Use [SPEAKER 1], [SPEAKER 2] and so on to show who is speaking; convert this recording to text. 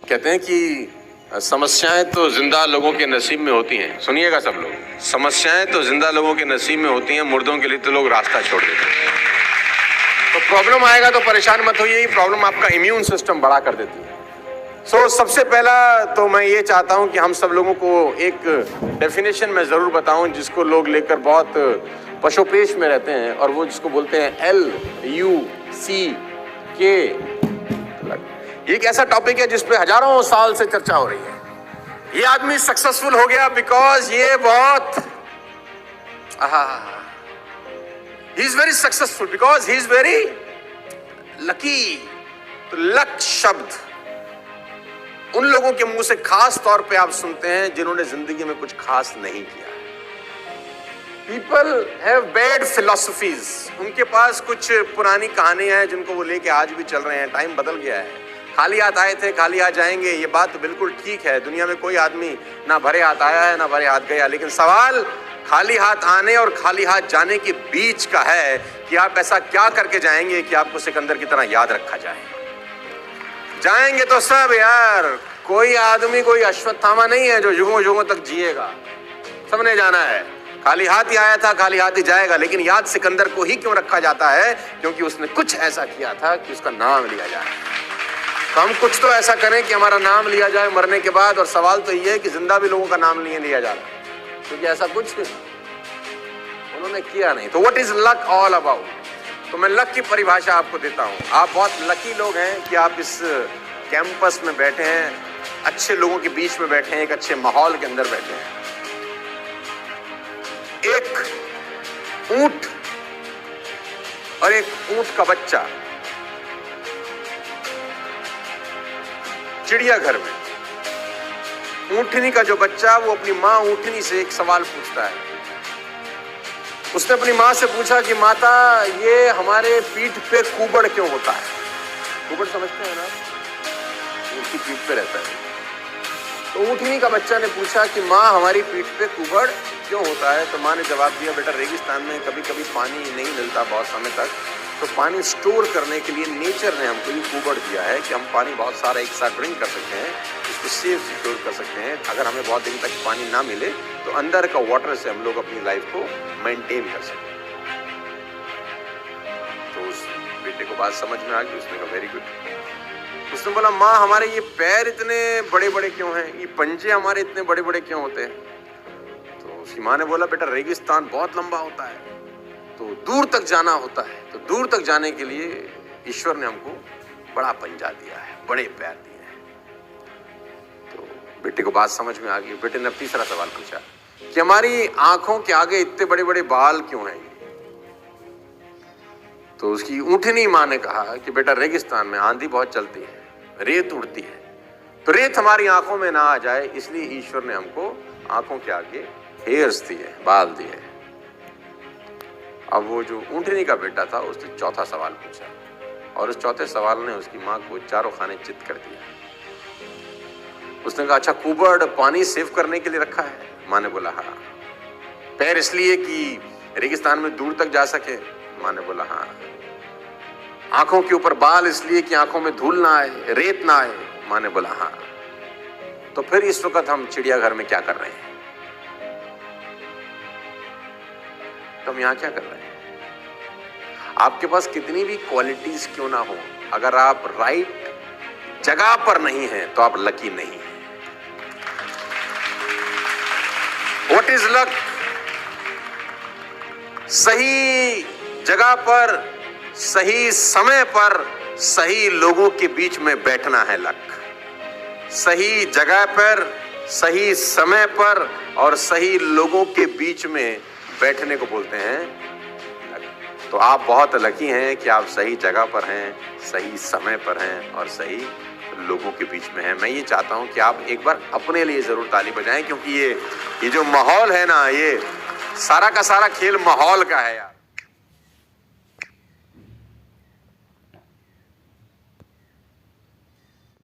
[SPEAKER 1] कहते हैं कि समस्याएं तो जिंदा लोगों के नसीब में होती हैं। सुनिएगा सब लोग, समस्याएं तो जिंदा लोगों के नसीब में होती हैं, मुर्दों के लिए तो लोग रास्ता छोड़ देते हैं। तो प्रॉब्लम आएगा तो परेशान मत होइए, प्रॉब्लम आपका इम्यून सिस्टम बड़ा कर देती है। सबसे पहला तो मैं ये चाहता हूं कि हम सब लोगों को एक डेफिनेशन मैं जरूर बताऊं जिसको लोग लेकर बहुत पशोपेश में रहते हैं, और वो जिसको बोलते हैं LUCK। ये एक ऐसा टॉपिक है जिस पे हजारों साल से चर्चा हो रही है। ये आदमी सक्सेसफुल हो गया बिकॉज ये बहुत he is very successful because he is very lucky. तो लक शब्द उन लोगों के मुंह से खास तौर पे आप सुनते हैं जिन्होंने जिंदगी में कुछ खास नहीं किया। पीपल हैव बैड फिलॉसफीज, उनके पास कुछ पुरानी कहानियां हैं जिनको वो लेके आज भी चल रहे हैं। टाइम बदल गया है, खाली हाथ आए थे खाली हाथ जाएंगे, ये बात तो बिल्कुल ठीक है। दुनिया में कोई आदमी ना भरे हाथ आया है ना भरे हाथ गया, लेकिन सवाल खाली हाथ आने और खाली हाथ जाने के बीच का है कि आप ऐसा क्या करके जाएंगे कि आपको सिकंदर की तरह याद रखा जाए। जाएंगे तो सब यार, कोई आदमी कोई अश्वत्थामा नहीं है जो युगों युगों तक जिएगा। सबने जाना है, खाली हाथ ही आया था खाली हाथ ही जाएगा। लेकिन याद सिकंदर को ही क्यों रखा जाता है? क्योंकि उसने कुछ ऐसा किया था कि उसका नाम लिया जाए। तो हम कुछ तो ऐसा करें कि हमारा नाम लिया जाए मरने के बाद। और सवाल तो ये है कि जिंदा भी लोगों का नाम नहीं लिया जा रहा, क्योंकि ऐसा कुछ उन्होंने किया नहीं। तो what is luck all about? तो मैं लक की परिभाषा आपको देता हूं। आप बहुत लकी लोग हैं कि आप इस कैंपस में बैठे हैं, अच्छे लोगों के बीच में बैठे हैं, एक अच्छे माहौल के अंदर बैठे हैं। एक ऊंट और एक ऊंट का बच्चा चिड़ियाघर में, ऊंटनी का जो बच्चा वो अपनी माँ ऊंटनी से एक सवाल पूछता है। उसने अपनी माँ से पूछा कि माता, ये हमारे पीठ पे कुबड़ क्यों होता है? कुबड़ समझते हैं ना, उसकी पीठ पे रहता है। तो ऊंटनी का बच्चा ने पूछा कि माँ, हमारी पीठ पे कुबड़ क्यों होता है? तो माँ ने जवाब दिया, बेटा रेगिस्तान में कभी कभी पानी नहीं मिलता बहुत समय तक, तो पानी स्टोर करने के लिए नेचर ने हमको ये कुबड़ दिया है कि हम पानी बहुत सारा एक साथ ड्रिंक कर सकते हैं, इसको सेफ सिक्योर कर सकते हैं। अगर हमें बहुत दिन तक पानी ना मिले तो अंदर का वाटर से हम लोग अपनी लाइफ को मेंटेन कर सकते हैं। तो उस बेटे को बात समझ में आ गई, उसने कहा वेरी गुड। उसने बोला, माँ हमारे ये पैर इतने बड़े बड़े क्यों हैं, ये पंजे हमारे इतने बड़े बड़े क्यों होते हैं? तो उसकी माँ ने बोला, बेटा रेगिस्तान बहुत लंबा होता है, तो दूर तक जाना होता है, तो दूर तक जाने के लिए ईश्वर ने हमको बड़ा पंजा दिया है, बड़े पैर दिए हैं। तो बेटे को बात समझ में आ गई। बेटे ने तीसरा सवाल पूछा कि हमारी आंखों के आगे इतने बड़े बड़े बाल क्यों हैं? तो उसकी ऊंटनी माँ ने कहा कि बेटा रेगिस्तान में आंधी बहुत चलती है, रेत उड़ती है, तो रेत हमारी आंखों में ना आ जाए इसलिए ईश्वर ने हमको आंखों के आगे हेयर्स दिए, बाल दिए। अब वो जो ऊंटनी का बेटा था उसने चौथा सवाल पूछा, और उस चौथे सवाल ने उसकी माँ को चारों खाने चित कर दिया। उसने कहा, अच्छा कुबड़ पानी सेव करने के लिए रखा है? माँ ने बोला हाँ। पैर इसलिए कि रेगिस्तान में दूर तक जा सके? माँ ने बोला हाँ। आंखों के ऊपर बाल इसलिए कि आंखों में धूल ना आए, रेत ना आए? माँ ने बोला हाँ। तो फिर इस वक्त हम चिड़ियाघर में क्या कर रहे हैं? तो हम यहाँ क्या कर रहे हैं? आपके पास कितनी भी क्वालिटीज क्यों ना हो, अगर आप राइट जगह पर नहीं हैं तो आप लकी नहीं हैं। What is luck? सही जगह पर सही समय पर सही लोगों के बीच में बैठना है लक। सही जगह पर सही समय पर और सही लोगों के बीच में बैठने को बोलते हैं लक। तो आप बहुत लकी हैं कि आप सही जगह पर हैं, सही समय पर हैं और सही लोगों के बीच में हैं। मैं ये चाहता हूं कि आप एक बार अपने लिए जरूर ताली बजाएं, क्योंकि ये जो माहौल है ना, ये सारा का सारा खेल माहौल का है यार।